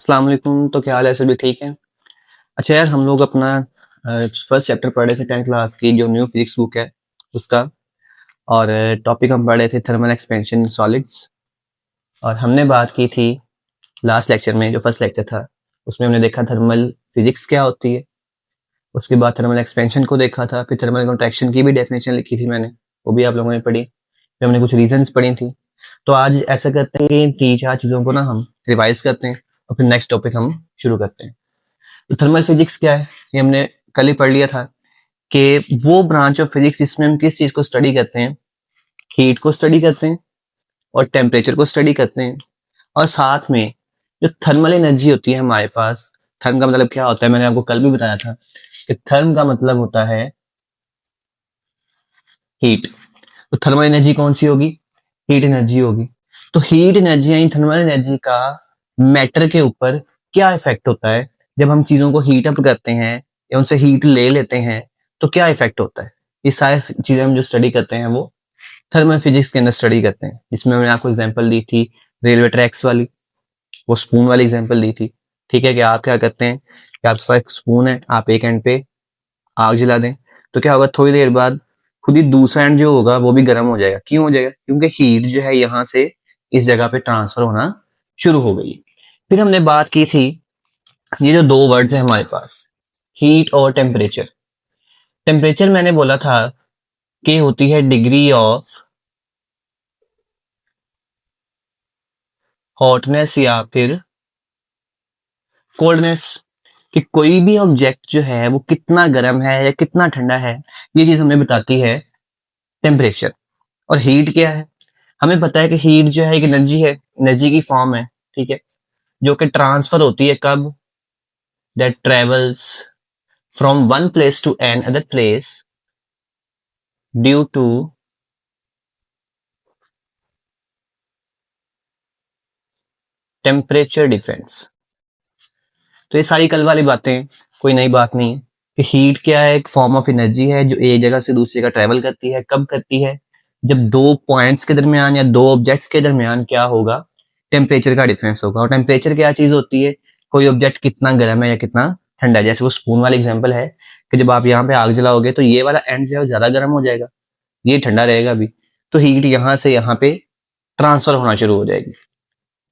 अस्सलाम वालेकुम। तो क्या हाल है? सभी ठीक हैं? अच्छा यार, हम लोग अपना फर्स्ट चैप्टर पढ़ रहे थे 10th क्लास की जो न्यू फिजिक्स बुक है उसका। और टॉपिक हम पढ़ रहे थे थर्मल एक्सपेंशन सॉलिड्स। और हमने बात की थी लास्ट लेक्चर में, जो फर्स्ट लेक्चर था उसमें हमने देखा थर्मल फिजिक्स क्या होती है। उसके बाद थर्मल एक्सपेंशन को देखा था, फिर थर्मल कॉन्ट्रैक्शन की भी डेफिनेशन लिखी थी मैंने, वो भी आप लोगों ने पढ़ी। फिर हमने कुछ रीजंस पढ़ी थी। तो आज ऐसा करते हैं कि इन 3-4 चीज़ों को ना हम रिवाइज करते हैं और फिर नेक्स्ट टॉपिक हम शुरू करते हैं। तो थर्मल फिजिक्स क्या है ये हमने कल ही पढ़ लिया था कि वो ब्रांच ऑफ फिजिक्स जिसमें हम किस चीज को स्टडी करते हैं, हीट को स्टडी करते हैं और टेम्परेचर को स्टडी करते हैं। और साथ में जो थर्मल एनर्जी होती है हमारे पास, थर्म का मतलब क्या होता है मैंने आपको कल भी बताया था कि थर्म का मतलब होता है हीट। तो थर्मल एनर्जी कौन सी होगी? हीट एनर्जी होगी। तो हीट एनर्जी यानी थर्मल एनर्जी का मैटर के ऊपर क्या इफेक्ट होता है जब हम चीजों को हीट अप करते हैं या उनसे हीट ले लेते हैं, तो क्या इफेक्ट होता है। ये सारी चीजें हम जो स्टडी करते हैं वो थर्मल फिजिक्स के अंदर स्टडी करते हैं। जिसमें मैंने आपको एग्जांपल दी थी रेलवे ट्रैक्स वाली, वो स्पून वाली एग्जांपल दी थी। ठीक है कि आप क्या करते हैं कि आपके पास एक स्पून है, आप एक एंड पे आग जला दें तो क्या होगा, थोड़ी देर बाद खुद ही दूसरा एंड जो होगा वो भी गर्म हो जाएगा। क्यों हो जाएगा? क्योंकि हीट जो है यहाँ से इस जगह पे ट्रांसफर होना शुरू हो गई। फिर हमने बात की थी ये जो दो वर्ड्स है हमारे पास, हीट और टेम्परेचर। टेम्परेचर मैंने बोला था कि होती है डिग्री ऑफ हॉटनेस या फिर कोल्डनेस, कि कोई भी ऑब्जेक्ट जो है वो कितना गर्म है या कितना ठंडा है, ये चीज हमें बताती है टेम्परेचर। और हीट क्या है? हमें पता है कि हीट जो है एक एनर्जी है, एनर्जी की फॉर्म है। ठीक है, जो कि ट्रांसफर होती है कब? That travels from one place to another place due to temperature difference. तो ये सारी कल वाली बातें, कोई नई बात नहीं है। कि हीट क्या है? एक फॉर्म ऑफ एनर्जी है जो एक जगह से दूसरी जगह ट्रेवल करती है। कब करती है? जब दो पॉइंट्स के दरमियान या दो ऑब्जेक्ट्स के दरमियान क्या होगा? टेम्परेचर का डिफरेंस होगा। और टेम्परेचर क्या चीज होती है? कोई ऑब्जेक्ट कितना गर्म है या कितना ठंडा है। जैसे वो स्पून वाला एग्जाम्पल है कि जब आप यहाँ पे आग जलाओगे तो ये वाला एंड जो है ज्यादा गर्म हो जाएगा, ये ठंडा रहेगा अभी। तो हीट यहाँ से यहाँ पे ट्रांसफर होना शुरू हो जाएगी।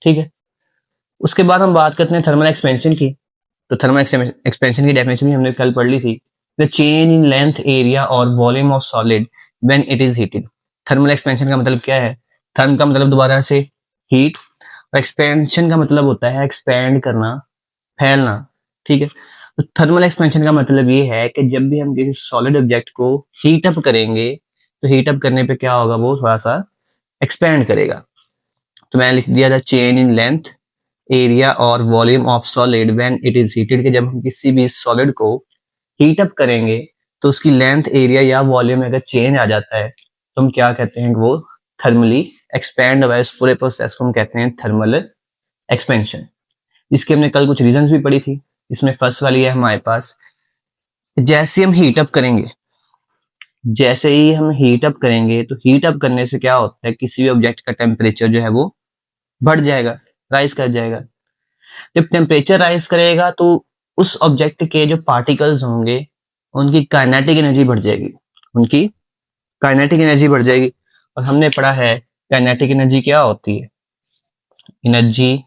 ठीक है, उसके बाद हम बात करते हैं थर्मल एक्सपेंशन की। तो थर्मल एक्सपेंशन की डेफिनेशन भी हमने कल पढ़ ली थी। The change in length, area और volume of solid when it is heated. Thermal expansion का मतलब क्या है? थर्म का मतलब दोबारा से हीट, और एक्सपेंशन का मतलब होता है एक्सपेंड करना, फैलना। ठीक है, तो थर्मल एक्सपेंशन का मतलब ये है कि जब भी हम किसी सॉलिड ऑब्जेक्ट को हीट अप करेंगे तो हीट अप करने पे क्या होगा, वो थोड़ा सा एक्सपेंड करेगा। तो मैंने लिख दिया था चेंज इन लेंथ, एरिया और volume of solid when it is heated, कि जब हम किसी भी सॉलिड को हीट अप करेंगे तो उसकी लेंथ, एरिया या वॉल्यूम में अगर चेंज आ जाता है तो हम क्या कहते हैं, वो थर्मली एक्सपैंड हुआ है। इस पूरे प्रोसेस को हम कहते हैं थर्मल एक्सपेंशन। इसके हमने कल कुछ रीजंस भी पढ़ी थी। इसमें फर्स्ट वाली है हमारे पास, जैसे हम हीट अप करेंगे, जैसे ही हम हीट अप करेंगे तो हीट अप करने से क्या होता है, किसी भी ऑब्जेक्ट का टेम्परेचर जो है वो बढ़ जाएगा, राइज कर जाएगा। जब टेम्परेचर राइज करेगा तो उस ऑब्जेक्ट के जो पार्टिकल्स होंगे उनकी काइनेटिक एनर्जी बढ़ जाएगी, उनकी काइनेटिक एनर्जी बढ़ जाएगी। और हमने पढ़ा है काइनेटिक एनर्जी क्या होती है? Energy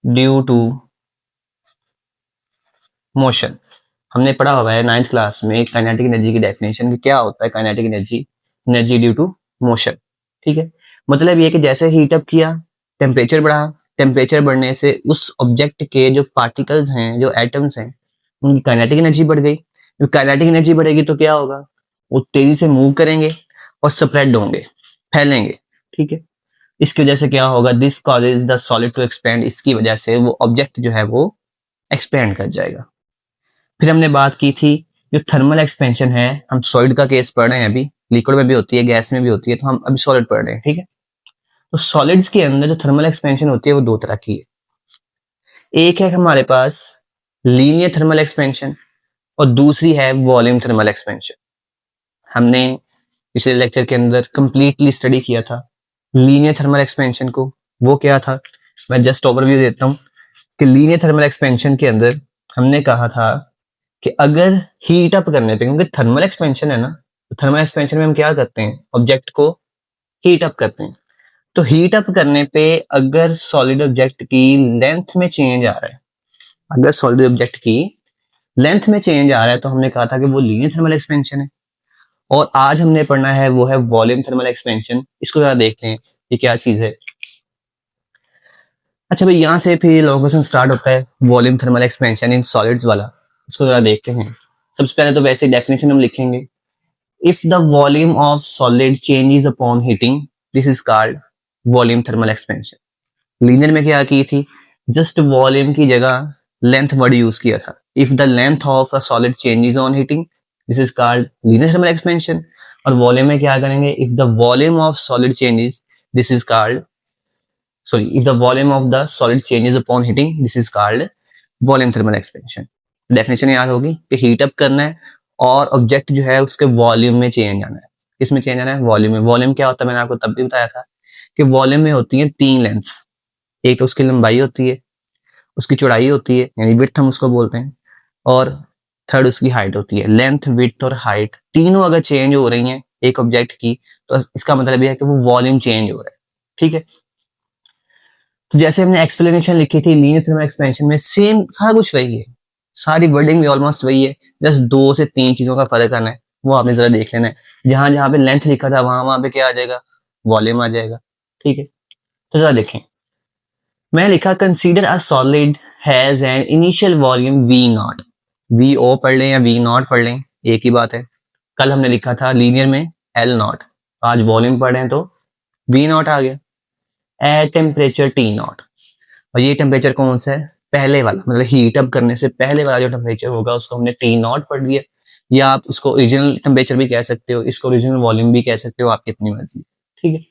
due to motion. हमने पढ़ा हुआ है 9th क्लास में काइनेटिक एनर्जी की डेफिनेशन, क्या होता है kinetic energy? Energy due to motion. ठीक है, मतलब ये कि जैसे हीट अप किया, टेम्परेचर बढ़ा, टेम्परेचर बढ़ने से उस ऑब्जेक्ट के जो पार्टिकल्स हैं, जो एटम्स हैं, उनकी काइनेटिक एनर्जी बढ़ गई। जब काइनेटिक एनर्जी बढ़ेगी तो क्या होगा, वो तेजी से मूव करेंगे और स्प्रेड होंगे, फैलेंगे। ठीक है, इसकी वजह से क्या होगा, this causes the solid to expand. इसकी वजह से वो ऑब्जेक्ट जो है वो एक्सपेंड कर जाएगा। फिर हमने बात की थी जो थर्मल एक्सपेंशन है, हम सॉलिड का केस पढ़ रहे हैं अभी, लिक्विड में भी होती है, गैस में भी होती है, तो हम अभी सॉलिड पढ़ रहे हैं। ठीक है, तो सॉलिड्स के अंदर जो थर्मल एक्सपेंशन होती है वो दो तरह की है। एक है हमारे पास लीनियर थर्मल एक्सपेंशन और दूसरी है वॉल्यूम थर्मल एक्सपेंशन। हमने पिछले लेक्चर के अंदर कंप्लीटली स्टडी किया था लीनियर थर्मल एक्सपेंशन को। वो क्या था मैं जस्ट ओवरव्यू देता हूँ कि लीनियर थर्मल एक्सपेंशन के अंदर हमने कहा था कि अगर हीट अप करने पे, क्योंकि थर्मल एक्सपेंशन है ना, तो थर्मल एक्सपेंशन में हम क्या करते हैं, ऑब्जेक्ट को हीट अप करते हैं। तो हीट अप करने पे अगर सॉलिड ऑब्जेक्ट की लेंथ में चेंज आ रहा है, अगर सॉलिड ऑब्जेक्ट की लेंथ में चेंज आ रहा है, तो हमने कहा था कि वो लीनियर थर्मल एक्सपेंशन है। और आज हमने पढ़ना है वो है वॉल्यूम थर्मल एक्सपेंशन। इसको जरा देखते हैं ये क्या चीज है। अच्छा भाई, यहाँ से फिर लॉन्ग क्वेश्चन स्टार्ट होता है, volume thermal expansion in solids वाला। इसको जरा देखते हैं। सबसे पहले तो वैसे डेफिनेशन हम लिखेंगे, if the volume of solid changes upon heating, this is called volume thermal expansion. Linear में क्या की थी, जस्ट वॉल्यूम की जगह लेंथ वर्ड यूज किया था। If the length of a solid changes on heating, this is called linear thermal expansion. और volume में क्या करेंगे, if the volume of solid changes, this is called if the volume of the solid changes upon heating, this is called volume thermal expansion। Definition याद होगी कि heat up करना है और ऑब्जेक्ट जो है उसके वॉल्यूम में चेंज आना है। किसमें चेंज आना है, वॉल्यूम में। वॉल्यूम क्या होता है, मैंने आपको तब भी बताया था कि वॉल्यूम में होती है तीन लेंथ्स। एक तो उसकी लंबाई होती है, उसकी चौड़ाई होती है यानी विड्थ हम उसको बोलते हैं, और थर्ड उसकी हाइट होती है। लेंथ, विड्थ और हाइट तीनों अगर चेंज हो रही हैं एक ऑब्जेक्ट की, तो इसका मतलब यह है कि वो वॉल्यूम चेंज हो रहा है। ठीक है, तो जैसे हमने एक्सप्लेनेशन लिखी थी लीनियर थर्मल एक्सपेंशन में, सेम सारा कुछ वही है, सारी वर्डिंग भी ऑलमोस्ट वही है, जस्ट दो से तीन चीजों का फर्क आना है, वो आपने जरा देख लेना है। जहां जहां पे लेंथ लिखा था वहां वहां पे क्या आ जाएगा, वॉल्यूम आ जाएगा। ठीक है, तो जरा देखें, मैं लिखा consider a solid has an initial volume V naught. V O पढ़ लें या वी नॉट पढ़ लें, एक ही बात है। कल हमने लिखा था लीनियर में एल नॉट, आज वॉल्यूम पढ़ रहे हैं तो वी नॉट आ गया, एट टेम्परेचर टी नॉट। और ये टेम्परेचर कौन सा है, पहले वाला, मतलब हीट अप करने से पहले वाला जो टेम्परेचर होगा उसको हमने टी नॉट पढ़ लिया। या आप इसको ओरिजिनल टेम्परेचर भी कह सकते हो, इसको ओरिजिनल वॉल्यूम भी कह सकते हो, आपकी अपनी मर्जी। ठीक है,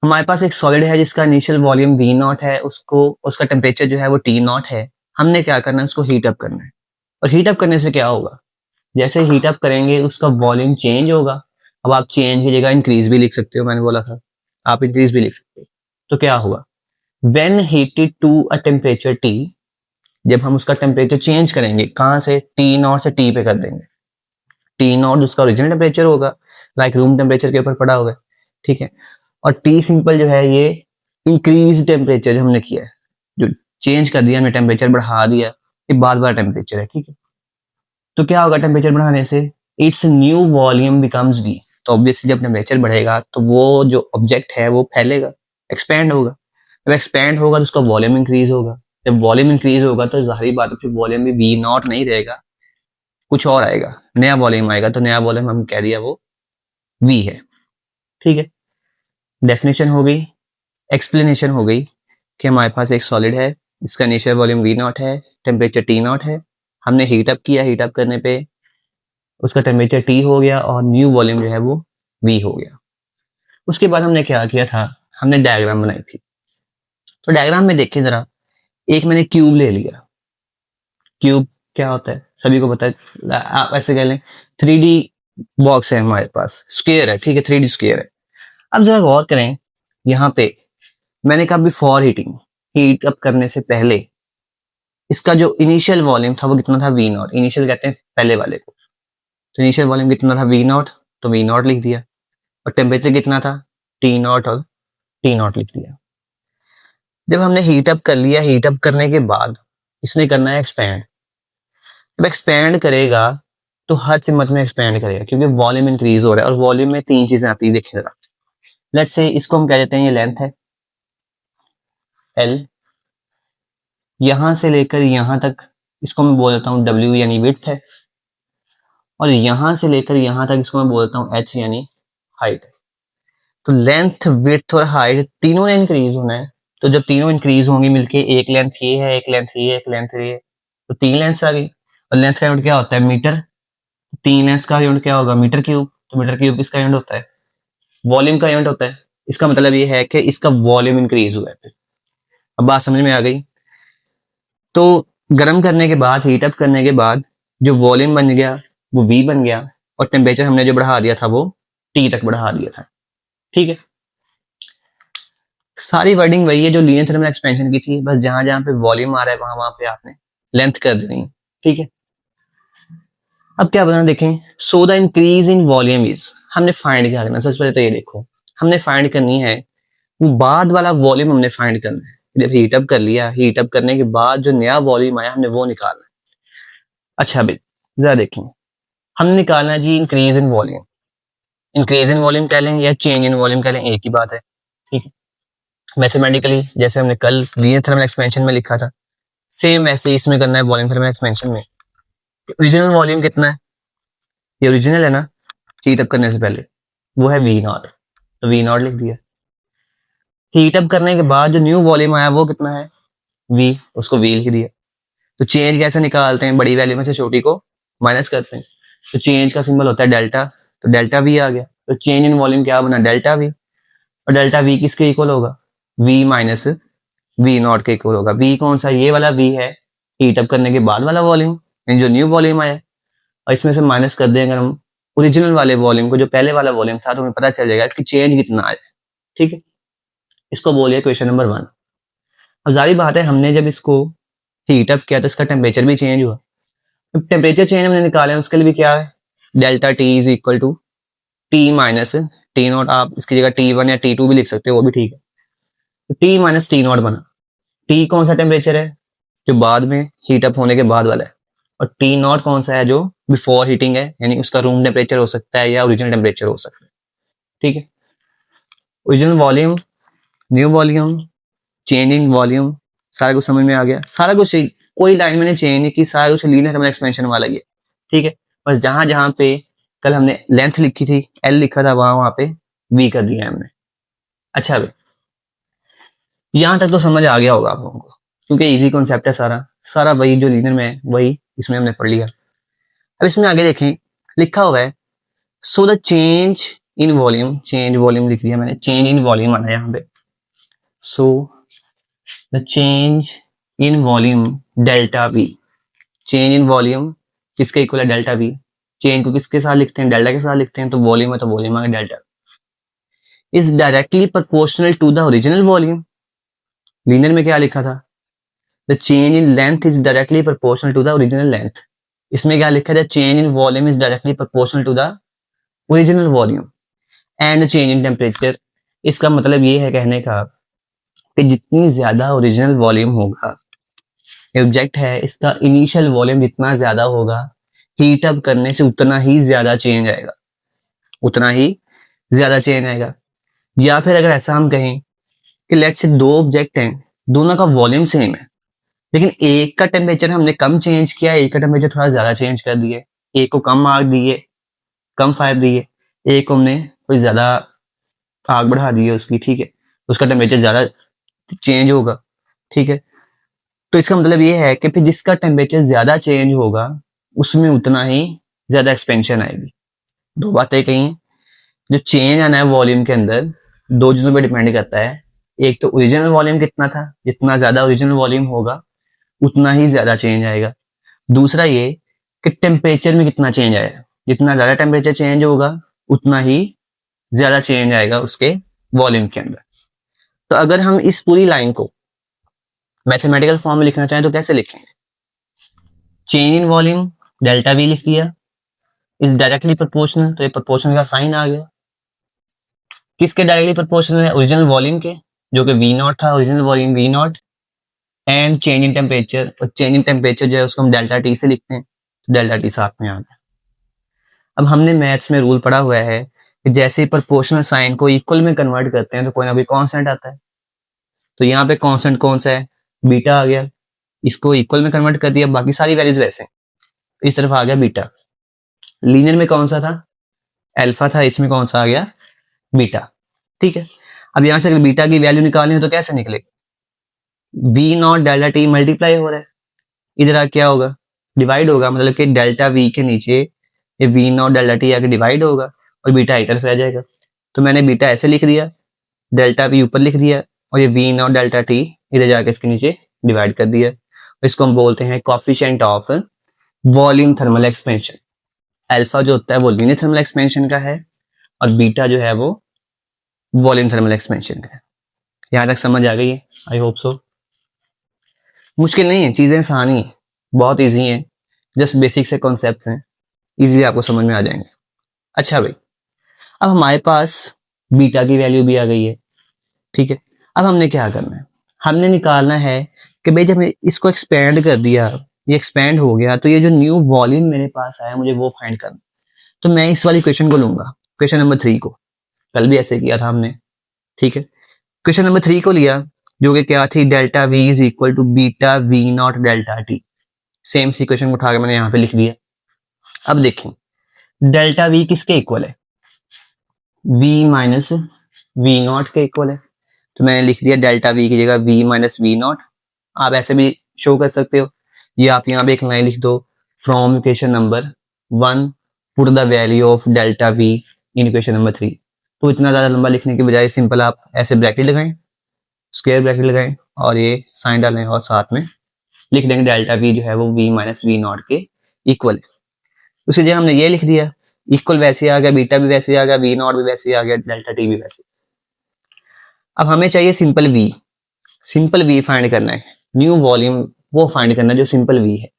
हमारे पास एक सॉलिड है जिसका इनिशियल वॉल्यूम वी नॉट है, उसको उसका टेम्परेचर जो है वो टी नॉट है। हमने क्या करना है, उसको हीट अप करना है। और हीट अप करने से क्या होगा, जैसे हीट अप करेंगे उसका वॉल्यूम चेंज होगा। अब आप चेंज की जगह इंक्रीज भी लिख सकते हो, मैंने बोला था आप इंक्रीज भी लिख सकते हो। तो क्या होगा, when heated to a temperature T, जब हम उसका टेम्परेचर चेंज करेंगे, कहां से, टी नॉट से टी पे कर देंगे। टी नॉट उसका ओरिजिनल टेम्परेचर होगा, लाइक रूम टेम्परेचर के ऊपर पड़ा हुआ है। ठीक है, और टी सिंपल जो है ये इंक्रीज टेम्परेचर जो हमने किया है, जो चेंज कर दिया हमने, टेम्परेचर बढ़ा दिया, ये बार बार टेम्परेचर है। ठीक है, तो क्या होगा टेम्परेचर बढ़ाने से, its new volume becomes V. तो ऑब्वियसली जब टेम्परेचर बढ़ेगा तो वो जो ऑब्जेक्ट है वो फैलेगा, एक्सपैंड होगा। जब एक्सपैंड होगा तो उसका वॉल्यूम इंक्रीज होगा। जब वॉल्यूम इंक्रीज होगा तो जाहिर बात है फिर वॉल्यूम भी वी नॉट नहीं रहेगा, कुछ और आएगा, नया वॉल्यूम आएगा। तो नया वॉल्यूम हम कह दिया वो वी है। ठीक है, डेफिनेशन हो गई, एक्सप्लेनेशन हो गई कि हमारे पास एक सॉलिड है जिसका इनिशियल वॉल्यूम वी नॉट है, टेम्परेचर टी नॉट है। हमने हीट अप किया, हीट अप करने पे उसका टेम्परेचर टी हो गया और न्यू वॉल्यूम जो है वो वी हो गया। उसके बाद हमने क्या किया था, हमने डायग्राम बनाई थी। तो डायग्राम में देखिए जरा, एक मैंने क्यूब ले लिया। क्यूब क्या होता है सभी को पता है, आप ऐसे कह लें 3D बॉक्स है हमारे पास, स्क्वायर है। ठीक है, 3D स्क्वायर है। अब जरा गौर करें, यहाँ पे मैंने कहा बिफोर हीटिंग, हीट अप करने से पहले इसका जो इनिशियल वॉल्यूम था वो कितना था, वी नॉट। इनिशियल कहते हैं पहले वाले को। तो इनिशियल वॉल्यूम कितना था, वी नॉट, तो वी नॉट लिख दिया। और टेम्परेचर कितना था, टी नॉट, और टी नॉट लिख दिया। जब हमने हीट अप कर लिया, हीट अप करने के बाद इसने करना है एक्सपैंड। जब एक्सपैंड करेगा तो हर सिमत में एक्सपैंड करेगा, क्योंकि वॉल्यूम इंक्रीज हो रहा है। और वॉल्यूम में तीन चीजें आती है, देखिए जरा। लेट्स से इसको हम कह देते हैं ये लेंथ है एल, यहां से लेकर यहां तक इसको मैं बोल देता हूँ डब्ल्यू यानी विड्थ है, और यहां से लेकर यहां तक इसको मैं बोल देता हूँ एच यानी हाइट है। तो लेंथ, विड्थ और हाइट तीनों ने इंक्रीज होना है। तो जब तीनों इंक्रीज होंगी मिलके, एक लेंथ ये है, एक लेंथ ये है, एक लेंथ ये है, तो तीन लेंथ आ गई। और लेंथ का यूनिट क्या होता है, मीटर। तीन लेंथ का यूनिट क्या होगा, मीटर क्यूब। तो मीटर क्यूब किसका यूनिट होता है, वॉल्यूम का यूनिट होता है। इसका मतलब ये है कि इसका वॉल्यूम इंक्रीज हुआ है। अब बात समझ में आ गई। तो गर्म करने के बाद, हीट अप करने के बाद जो वॉल्यूम बन गया वो वी बन गया, और टेम्परेचर हमने जो बढ़ा दिया था वो टी तक बढ़ा दिया था। ठीक है, सारी वर्डिंग वही है जो लीनियर थर्मल एक्सपेंशन की थी, बस जहां जहां पे वॉल्यूम आ रहा है वहां वहां पे आपने लेंथ कर देनी है, ठीक है। अब क्या बताना देखें, so the increase in volume is, हमने फाइंड क्या करना, सबसे पहले तो ये देखो हमने फाइंड करनी है वो बाद वाला वॉल्यूम हमने फाइंड करना है। जब हीट अप कर लिया, हीट अप करने के बाद जो नया वॉल्यूम आया हमने वो निकालना है। अच्छा अभी जरा देखें, हमने निकालना है जी increase in volume. Increase in volume कह लें या चेंज इन वॉल्यूम कह लें, एक ही बात है, ठीक है। मैथमेटिकली जैसे हमने कल लीनियर थर्मल एक्सपेंशन में लिखा था, सेम वैसे ही इसमें करना है वॉल्यूम थर्मल एक्सपेंशन में। ओरिजिनल वॉल्यूम कितना है, ये ओरिजिनल है ना हीट अप करने से पहले, वो है वी नॉट, तो वी नॉट लिख दिया। हीट अप करने के बाद जो न्यू वॉल्यूम आया वो कितना है, वी, उसको वी लिख दिया। तो चेंज कैसे निकालते हैं, बड़ी वैल्यू में से छोटी को माइनस करते हैं, तो चेंज का सिंबल होता है डेल्टा, तो डेल्टा वी आ गया। तो चेंज इन वॉल्यूम क्या बना, डेल्टा वी, और डेल्टा वी किसके इक्वल होगा, वी माइनस वी नॉट के इक्वल होगा। वी कौन सा, ये वाला वी है हीट अप करने के बाद वाला वॉल्यूम, जो न्यू वॉल्यूम आया, और इसमें से माइनस कर देंगे हम ओरिजिनल वाले वॉल्यूम को, जो पहले वाला वॉल्यूम था, तो हमें पता चल जाएगा कि चेंज कितना आया, ठीक है। इसको बोलिए क्वेश्चन नंबर 1। अब जारी बात है हमने जब इसको हीट अप किया तो इसका टेम्परेचर भी चेंज हुआ। टेम्परेचर चेंज हमने निकाले हैं, उसके लिए भी क्या है, delta T is equal to T minus T naught, आप इसकी जगह T1 या T2 भी लिख सकते हो, वो भी ठीक है। तो टी माइनस टी नॉट बना। टी कौन सा टेम्परेचर है, जो बाद में हीट अप होने के बाद वाला है, और टी नॉट कौन सा है, जो बिफोर हीटिंग है, यानी उसका रूम टेम्परेचर हो सकता है या ओरिजिनल टेम्परेचर हो सकता है, ठीक है। Original volume, new volume, change in volume, सारा कुछ समझ में आ गया। सारा कुछ कोई लाइन मैंने चेंज नहीं की, सारा कुछ लीनियर थर्मल एक्सपेंशन वाला ही है, ठीक है। बस जहां जहां पे कल हमने लेंथ लिखी थी, एल लिखा था, वहां वहां पे वी कर दिया हमने। अच्छा भाई यहां तक तो समझ आ गया होगा आप लोगों को, क्योंकि इजी कॉन्सेप्ट है, सारा सारा वही जो लीनियर में है वही इसमें हमने पढ़ लिया। अब इसमें आगे देखें, लिखा हुआ है so the change in volume, change volume लिख दिया मैंने, चेंज इन वॉल्यूम आना है यहाँ पे। So the change in volume delta we, change in volume किसके इक्वल है, डेल्टा वी। चेंज को किसके साथ लिखते हैं, डेल्टा के साथ लिखते हैं, तो वॉल्यूम है तो वॉल्यूम आ गया delta, is directly proportional to the original volume. Linear में क्या लिखा था, the change in length is directly proportional to the original length. इसमें क्या लिखा है, change in volume is directly proportional to the original volume and change in temperature. इसका मतलब ये है कहने का कि जितनी ज्यादा ओरिजिनल वॉल्यूम होगा, ऑब्जेक्ट है इसका इनिशियल वॉल्यूम जितना ज्यादा होगा, हीट अप करने से उतना ही ज्यादा चेंज आएगा, उतना ही ज्यादा चेंज आएगा। या फिर अगर ऐसा हम कहें कि लेट्स से दो ऑब्जेक्ट हैं, दोनों का वॉल्यूम सेम है, लेकिन एक का टेम्परेचर हमने कम चेंज किया, एक का टेम्परेचर थोड़ा ज्यादा चेंज कर दिए, एक को कम आग दिए, कम फायर दिए, एक को हमने कोई ज्यादा आग बढ़ा दी है उसकी, ठीक है, उसका टेम्परेचर ज्यादा चेंज होगा, ठीक है। तो इसका मतलब ये है कि फिर जिसका टेम्परेचर ज्यादा चेंज होगा उसमें उतना ही ज्यादा एक्सपेंशन आएगी। दो बातें कही, जो चेंज आना है वॉल्यूम के अंदर दो चीजों पर डिपेंड करता है, एक तो ओरिजिनल वॉल्यूम कितना था, जितना ज्यादा ओरिजिनल वॉल्यूम होगा उतना ही ज्यादा चेंज आएगा। दूसरा ये कि टेम्परेचर में कितना चेंज आएगा, जितना ज्यादा टेम्परेचर चेंज होगा उतना ही ज्यादा चेंज आएगा उसके वॉल्यूम के अंदर। तो अगर हम इस पूरी लाइन को मैथमेटिकल फॉर्म में लिखना चाहें तो कैसे लिखें, change in volume delta we लिख दिया, इज डायरेक्टली प्रोपोर्शनल, तो ये प्रोपोर्शनल का साइन आ गया, किसके डायरेक्टली प्रोपोर्शनल है, ओरिजिनल वॉल्यूम के, जो कि वी नॉट था, original volume V not, and change in temperature, और चेंज इन टेम्परेचर जो है उसको हम डेल्टा टी से लिखते हैं, तो डेल्टा टी साथ में आ गया। अब हमने मैथ्स में रूल पढ़ा हुआ है कि जैसे ही प्रोपोर्शनल साइन को इक्वल में कन्वर्ट करते हैं तो कोई ना कोई कांस्टेंट आता है, तो यहाँ पे कांस्टेंट कौन सा है, बीटा आ गया, इसको इक्वल में कन्वर्ट कर दिया, बाकी सारी वैल्यूज वैसे, इस तरफ आ गया बीटा। लीनियर में कौन सा था, अल्फा था, इसमें कौन सा आ गया, बीटा, ठीक है। अब यहां से अगर बीटा की वैल्यू निकालनी हो तो कैसे निकलेगी, B naught delta T multiply हो रहा है, इधर आ क्या होगा, डिवाइड होगा, मतलब कि डेल्टा वी के नीचे ये वी नॉट डेल्टा टी आके डिवाइड होगा और बीटा इधर तरफ आ जाएगा। तो मैंने बीटा ऐसे लिख दिया, डेल्टा वी ऊपर लिख दिया, और ये वी नॉट डेल्टा टी इधर जाके इसके नीचे डिवाइड कर दिया। इसको हम बोलते हैं coefficient of volume thermal expansion. Alpha जो होता है वो लीनियर थर्मल एक्सपेंशन का है, और बीटा जो है वो वॉल्यूम थर्मल एक्सपेंशन का है। यहाँ तक समझ आ गई है? I hope so. मुश्किल नहीं है, चीजें आसान ही है, बहुत इजी है, जस्ट बेसिक से कॉन्सेप्ट हैं, इजीली आपको समझ में आ जाएंगे। अच्छा भाई, अब हमारे पास बीटा की वैल्यू भी आ गई है, ठीक है। अब हमने क्या करना है, हमने निकालना है कि भाई जब इसको एक्सपेंड कर दिया, ये एक्सपेंड हो गया, तो ये जो न्यू वॉल्यूम मेरे पास आया मुझे वो फाइंड करना। तो मैं इस वाली क्वेश्चन को लूंगा, क्वेश्चन नंबर 3 को, कल भी ऐसे किया था हमने, ठीक है। क्वेश्चन नंबर 3 को लिया, जो कि क्या थी, delta V is equal to beta V naught delta T. Same सी क्वेश्चन को उठा के मैंने यहाँ पे लिख दिया। अब देखें, डेल्टा वी किसके इक्वल है, वी माइनस वी नॉट के इक्वल है। तो मैंने लिख दिया डेल्टा वी की जगह वी माइनस वी नॉट। आप ऐसे भी शो कर सकते हो, ये आप यहाँ पे एक लाइन लिख दो, from equation number 1 put the value of delta we in equation number 3। तो इतना ज्यादा लंबा लिखने के बजाय सिंपल आप ऐसे ब्रैकेट लगाएं, स्क्वायर ब्रैकेट लगाएं और ये साइन डालें और साथ में लिख देंगे डेल्टा वी जो है वो वी माइनस वी नॉट के इक्वल है। उसी जगह हमने ये लिख दिया, इक्वल वैसे आ गया, बीटा भी वैसे आ गया, वी नॉट भी वैसे आ गया, डेल्टा टी भी वैसे। अब हमें चाहिए simple V, simple V find करना है, न्यू वॉल्यूम वो फाइंड करना है जो सिंपल वी है।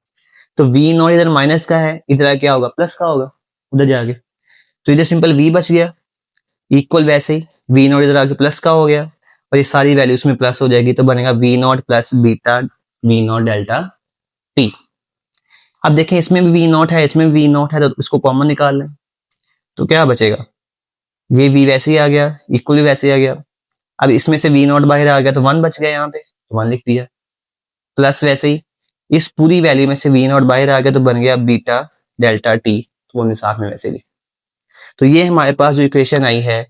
तो वी नॉट इधर माइनस का है, इधर क्या होगा, प्लस का होगा उधर जाके, तो इधर सिंपल वी बच गया, इक्वल वैसे ही वी नॉट इधर आके प्लस का हो गया और ये सारी वैल्यूज में प्लस हो जाएगी, तो बनेगा V naught plus beta V naught delta T. अब देखें इसमें भी वी नॉट है, इसमें भी वी नॉट है, तो इसको कॉमन निकाल लें, तो क्या बचेगा, ये वी वैसे ही आ गया, इक्वल भी वैसे ही आ गया। अब इसमें से वी नॉट बाहर आ गया तो 1 बच गया, यहाँ पे तो 1 लिख दिया, प्लस वैसे ही इस पूरी वैल्यू में से वी नॉट बाहर आ गया तो बन गया बीटा डेल्टा टी, तो वो साथ में वैसे लिख। तो ये हमारे पास जो इक्वेशन आई है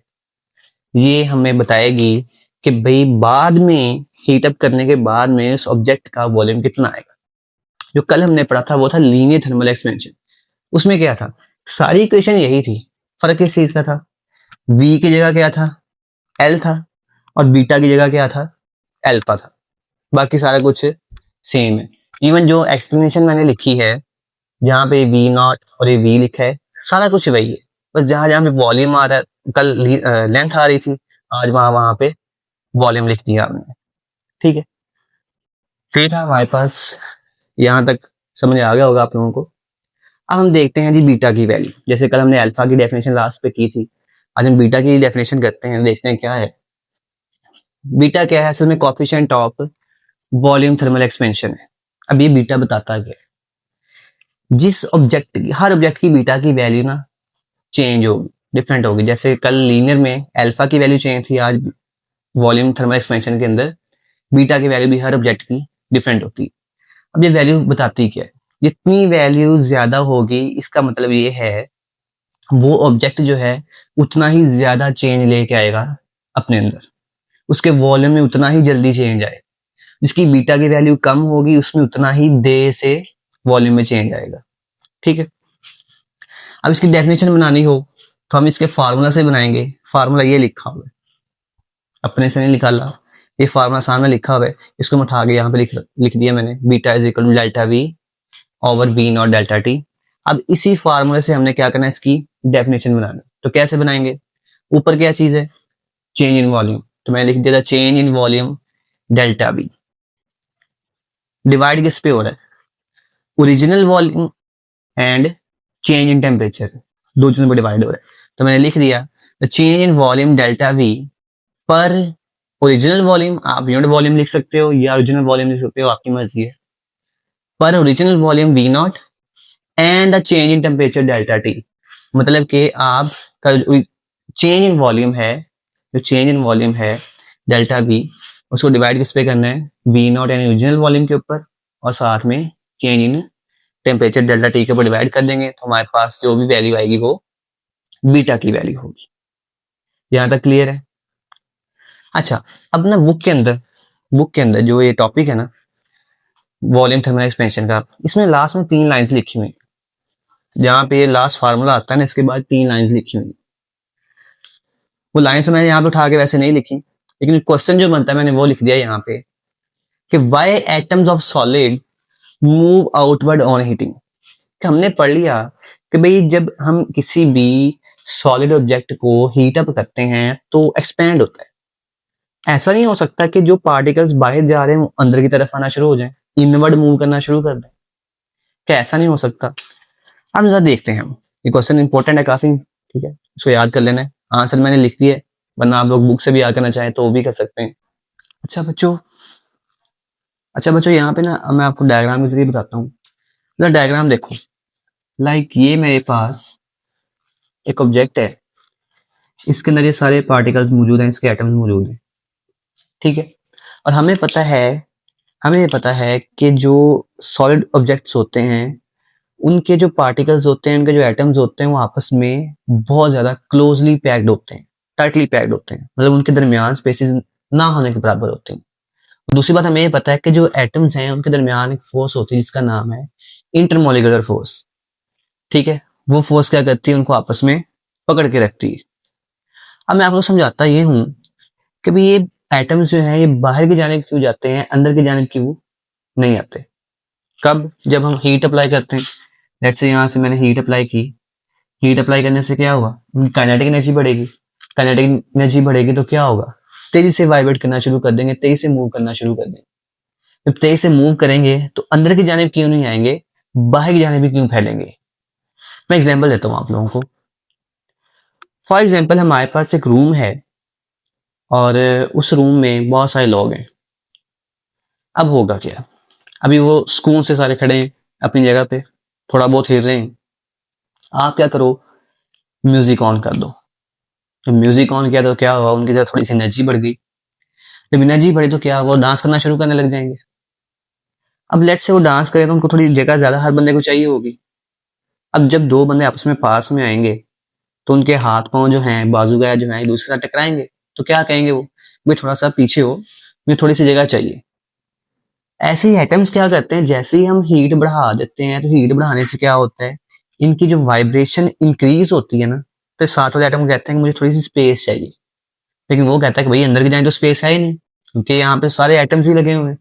ये हमें बताएगी कि भाई बाद में हीट अप करने के बाद में उस ऑब्जेक्ट का वॉल्यूम कितना आएगा। जो कल हमने पढ़ा था वो था लीनियर थर्मल एक्सपेंशन, उसमें क्या था, सारी इक्वेशन यही थी, फर्क इस चीज का था, v की जगह क्या था, l था, और बीटा की जगह क्या था, एल्फा था, बाकी सारा कुछ सेम है। इवन जो एक्सप्लेनेशन मैंने लिखी है जहाँ पे वी नॉट और ये वी लिखा है सारा कुछ वही है, बस जहां जहां पे वॉल्यूम आ रहा है, कल लेंथ आ रही थी, आज वहां पे वॉल्यूम लिख दिया हमने, ठीक है। ठीक है हमारे पास, यहाँ तक समझ आ गया होगा आप लोगों को। अब हम देखते हैं जी बीटा की वैल्यू, जैसे कल हमने अल्फा की डेफिनेशन लास्ट पे की थी, आज हम बीटा की डेफिनेशन करते हैं, देखते हैं क्या है। बीटा क्या है, असल में coefficient of volume thermal expansion है। अब ये बीटा बताता है जिस ऑब्जेक्ट की, हर ऑब्जेक्ट की बीटा की वैल्यू ना चेंज होगी, डिफरेंट होगी। जैसे कल लीनियर में अल्फा की वैल्यू चेंज थी, आज वॉल्यूम थर्मल एक्सपेंशन के अंदर बीटा की वैल्यू भी हर ऑब्जेक्ट की डिफरेंट होती है। अब ये वैल्यू बताती क्या है, जितनी वैल्यू ज्यादा होगी इसका मतलब ये है वो ऑब्जेक्ट जो है उतना ही ज्यादा चेंज लेके आएगा अपने अंदर, उसके वॉल्यूम में उतना ही जल्दी चेंज आएगा। जिसकी बीटा की वैल्यू कम होगी उसमें उतना ही देर से वॉल्यूम में चेंज आएगा, ठीक है। अब इसकी डेफिनेशन बनानी हो तो हम इसके फार्मूला से बनाएंगे। फार्मूला ये लिखा हुआ है, अपने से नहीं निकाला, ये फार्मूला सामने लिखा हुआ है, इसको मैं उठा के यहाँ पे लिख दिया मैंने, beta is equal to delta V over V naught delta T. अब इसी फार्मूले से हमने क्या करना है, इसकी डेफिनेशन बनाना। तो कैसे बनाएंगे, ऊपर क्या चीज है, चेंज इन वॉल्यूम, तो मैंने लिख दिया था change in volume delta we, divide किस पे हो रहा है, original volume and change in temperature, दो चीजों पर डिवाइड हो रहा है। तो मैंने लिख दिया change in volume delta we पर ओरिजिनल वॉल्यूम, आप यूनिट वॉल्यूम लिख सकते हो या ओरिजिनल वॉल्यूम लिख सकते हो, आपकी मर्जी है, पर original volume V not and the change in temperature delta T. मतलब कि आप का चेंज इन वॉल्यूम है, जो चेंज इन वॉल्यूम है डेल्टा वी, उसको डिवाइड किस पे करना है, वी नॉट यानी ओरिजिनल वॉल्यूम के ऊपर, और साथ में change in temperature delta T के ऊपर डिवाइड कर देंगे, तो हमारे पास जो भी वैल्यू आएगी वो बीटा की वैल्यू होगी। यहां तक क्लियर है। अच्छा, अब ना बुक के अंदर जो ये टॉपिक है ना वॉल्यूम थर्मल एक्सपेंशन का, इसमें लास्ट में 3 लाइंस लिखी हुई, जहां पे ये लास्ट फार्मूला आता है ना इसके बाद 3 लाइंस लिखी हुई। वो लाइंस मैंने यहाँ पे उठा के वैसे नहीं लिखी, लेकिन क्वेश्चन जो बनता है मैंने वो लिख दिया यहाँ पे कि why atoms of solid move outward on heating. कि हमने पढ़ लिया कि भाई जब हम किसी भी सॉलिड ऑब्जेक्ट को हीट अप करते हैं तो एक्सपेंड होता है, ऐसा नहीं हो सकता कि जो पार्टिकल्स बाहर जा रहे हैं वो अंदर की तरफ आना शुरू हो जाए, इनवर्ड मूव करना शुरू कर दें। क्या ऐसा नहीं हो सकता? हम जरा देखते हैं। हम ये क्वेश्चन इंपॉर्टेंट है काफी, ठीक है, इसको याद कर लेना है। आंसर मैंने लिख दिया है, वरना आप लोग बुक से भी याद करना चाहें तो वो भी कर सकते हैं। अच्छा बच्चों, यहाँ पे ना मैं आपको डायग्राम के जरिए बताता हूँ। डायग्राम देखो, लाइक ये मेरे पास एक ऑब्जेक्ट है, इसके अंदर ये सारे पार्टिकल्स मौजूद हैं, इसके एटम्स मौजूद हैं, ठीक है। और हमें ये पता है कि जो सॉलिड ऑब्जेक्ट्स होते हैं उनके जो पार्टिकल्स होते हैं, उनके जो एटम्स होते हैं वो आपस में बहुत ज्यादा क्लोजली पैक्ड होते हैं, टाइटली पैक्ड होते हैं, मतलब उनके दरमियान स्पेसेस ना होने के बराबर होते हैं। दूसरी बात हमें ये पता है कि जो एटम्स हैं उनके दरमियान एक फोर्स होती है जिसका नाम है इंटरमोलिकुलर फोर्स, ठीक है। वो फोर्स क्या करती है, उनको आपस में पकड़ के रखती है। अब मैं आपको समझाता ये हूं कि भाई ये एटम्स जो हैं ये बाहर की जाने क्यों जाते हैं, अंदर की जाने क्यों नहीं आते। कब? जब हम हीट अप्लाई करते हैं। लेट्स से यहां से मैंने हीट अप्लाई की, हीट अप्लाई करने से क्या होगा, काइनेटिक एनर्जी बढ़ेगी। काइनेटिक एनर्जी बढ़ेगी तो क्या होगा, तेजी से वाइब्रेट करना शुरू कर देंगे, तेजी से मूव करना शुरू कर देंगे। जब तेजी से मूव करेंगे तो अंदर की जाने क्यों नहीं आएंगे, बाहर की जाने भी क्यों फैलेंगे। मैं एग्जांपल देता हूं आप लोगों को। फॉर एग्जांपल हमारे पास एक रूम है और उस रूम में बहुत सारे लोग हैं। अब होगा क्या, अभी वो सुकून से सारे खड़े हैं अपनी जगह पे, थोड़ा बहुत हिल रहे हैं। आप क्या करो, म्यूजिक ऑन कर दो। जब म्यूजिक ऑन किया तो क्या हुआ, उनकी तरफ थोड़ी सी एनर्जी बढ़ गई। जब एनर्जी बढ़ी तो क्या हुआ, वो डांस करना शुरू करने लग जाएंगे। अब लेट से वो डांस करे तो उनको थोड़ी जगह ज्यादा हर बंदे को चाहिए होगी। अब जब दो बंदे आपस में पास में आएंगे तो उनके हाथ पांव जो हैं, बाजू गाय जो है, एक दूसरे के साथ टकराएंगे। तो क्या कहेंगे वो, भाई थोड़ा सा पीछे हो, मुझे थोड़ी सी जगह चाहिए। ऐसे ही एटम्स क्या करते हैं, जैसे ही हम हीट बढ़ा देते हैं तो हीट बढ़ाने से क्या होता है, इनकी जो वाइब्रेशन इंक्रीज होती है ना, तो साथ वाले एटम कहते हैं कि मुझे थोड़ी सी स्पेस चाहिए। लेकिन वो कहता है कि भाई अंदर की जाए तो स्पेस है ही नहीं, क्योंकि यहाँ पे सारे एटम्स ही लगे हुए हैं।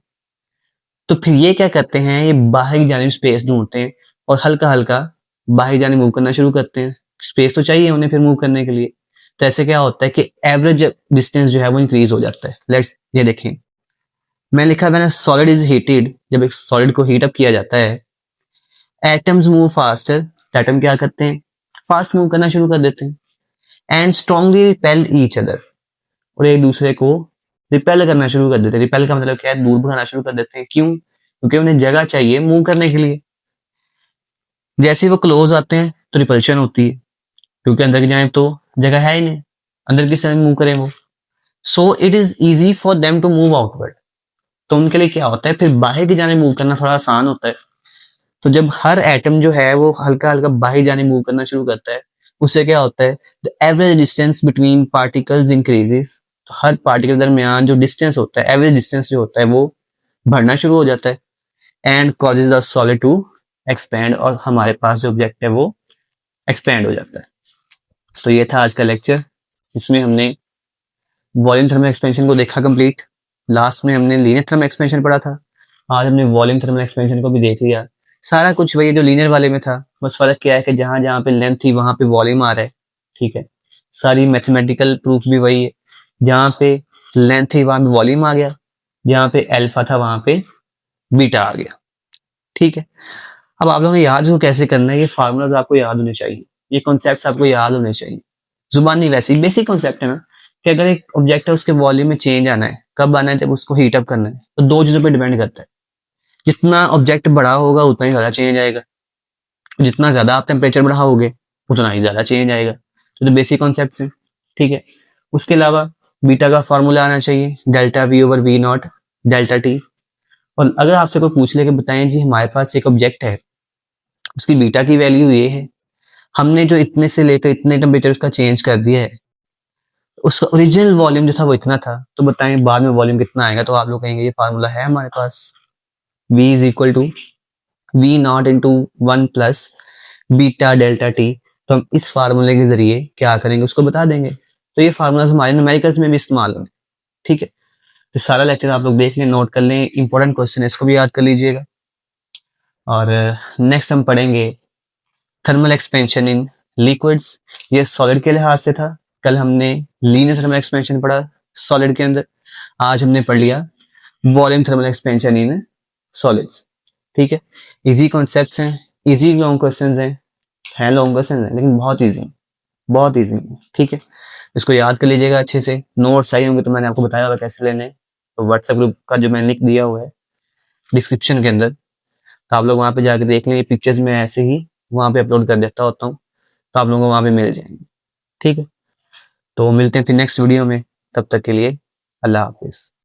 तो फिर ये क्या करते हैं, ये बाहर की जाने स्पेस ढूंढते हैं और हल्का हल्का बाहर जाने मूव करना शुरू करते हैं। स्पेस तो चाहिए उन्हें फिर मूव करने के लिए। तो ऐसे क्या होता है कि एवरेज डिस्टेंस जो है वो इंक्रीज हो जाता है। लेट्स ये देखें, मैं लिखा मैंने सॉलिड इज हीटेड। जब एक सॉलिड को हीट अप किया जाता है, एटम्स मूव फास्टर। एटम क्या करते हैं, फास्ट मूव करना शुरू कर देते हैं। And strongly repel each other, और एक दूसरे को रिपेल करना शुरू कर देते हैं। रिपेल का मतलब क्या है, दूर भगाना शुरू कर देते हैं। क्यों? क्योंकि उन्हें जगह चाहिए मूव करने के लिए। जैसे ही वो क्लोज आते हैं तो रिपल्शन होती है, क्योंकि अंदर की जाने तो जगह है ही नहीं, अंदर की तरफ मूव करें वो। So it is easy for them to move outward. तो उनके लिए क्या होता है, फिर बाहर की जाने मूव करना थोड़ा आसान होता है। तो जब हर एटम जो है वो हल्का हल्का बाहर जाने मूव करना शुरू करता है, उससे क्या होता है, the average distance between particles increases. तो हर पार्टिकल दरमियान जो डिस्टेंस होता है, एवरेज डिस्टेंस जो होता है वो बढ़ना शुरू हो जाता है। And causes the solid to expand, और हमारे पास जो ऑब्जेक्ट है वो एक्सपैंड हो जाता है। तो ये था आज का लेक्चर, इसमें हमने वॉल्यूम थर्मल एक्सपेंशन को देखा कंप्लीट। लास्ट में हमने लीनियर थर्मल एक्सपेंशन पढ़ा था, आज हमने वॉल्यूम थर्मल एक्सपेंशन को भी देख लिया। सारा कुछ वही जो लीनियर वाले में था, बस फर्क क्या है कि जहां जहां पे लेंथ थी वहां पे वॉल्यूम आ रहा है, ठीक है। सारी मैथमेटिकल प्रूफ भी वही है, जहां पे लेंथ थी वहां पे वॉल्यूम आ गया, जहां पे अल्फा था वहां पे बीटा आ गया, ठीक है। अब आप लोगों ने याद को कैसे करना है, ये फार्मूलाज आपको याद होने चाहिए, ये कॉन्सेप्ट्स आपको याद होने चाहिए। जुबानी वैसे ही बेसिक कॉन्सेप्ट है ना, कि अगर एक ऑब्जेक्ट है उसके वॉल्यूम में चेंज आना है, कब आना है, जब उसको हीट अप करना है। तो दो चीजों पर डिपेंड करता है, जितना ऑब्जेक्ट बड़ा होगा उतना ही ज्यादा चेंज आएगा, जितना ज्यादा आप टेम्परेचर बढ़ाओगे उतना ही ज्यादा चेंज आएगा। तो बेसिक कॉन्सेप्ट है, ठीक है। उसके अलावा बीटा का फॉर्मूला आना चाहिए, delta V over V naught delta T. और अगर आपसे कोई पूछ ले कि बताएं जी हमारे पास एक ऑब्जेक्ट है, उसकी बीटा की वैल्यू ये है, हमने जो इतने से लेकर इतने टेम्परेचर उसका चेंज कर दिया है, उसका ओरिजिनल वॉल्यूम जो था वो इतना था, तो बताएं बाद में वॉल्यूम कितना आएगा। तो आप लोग कहेंगे ये फार्मूला है हमारे पास, v is equal to V naught into one plus beta delta T. तो हम इस फार्मूले के जरिए क्या करेंगे, उसको बता देंगे। तो ये फार्मूला हमारे न्यूमेरिकल्स में भी इस्तेमाल होंगे, ठीक है। तो सारा लेक्चर आप लोग देख लें, नोट कर लें, इंपॉर्टेंट क्वेश्चन है, इसको भी याद कर लीजिएगा। और नेक्स्ट हम पढ़ेंगे थर्मल एक्सपेंशन इन लिक्विड्स। ये सॉलिड के लिहाज से था, कल हमने लीनियर थर्मल एक्सपेंशन पढ़ा सॉलिड के अंदर। आज हमने पढ़ लिया volume thermal expansion in solids. ठीक है, इजी कॉन्सेप्ट्स हैं, इजी लॉन्ग क्वेश्चंस हैं लॉन्ग क्वेश्चन हैं लेकिन बहुत इजी, बहुत इजी। ठीक है, इसको याद कर लीजिएगा अच्छे से। नोट्स चाहिए होंगे तो मैंने आपको बताया होगा कैसे लेने, तो व्हाट्सएप ग्रुप का जो मैंने लिंक दिया हुआ है डिस्क्रिप्शन के अंदर, तो आप लोग वहां पे जाकर देख लेंगे। पिक्चर्स में ऐसे ही वहां पे अपलोड कर देता होता हूँ, तो आप लोगों को वहां पे मिल जाएंगे। ठीक है, तो मिलते हैं फिर नेक्स्ट वीडियो में, तब तक के लिए अल्लाह हाफिज।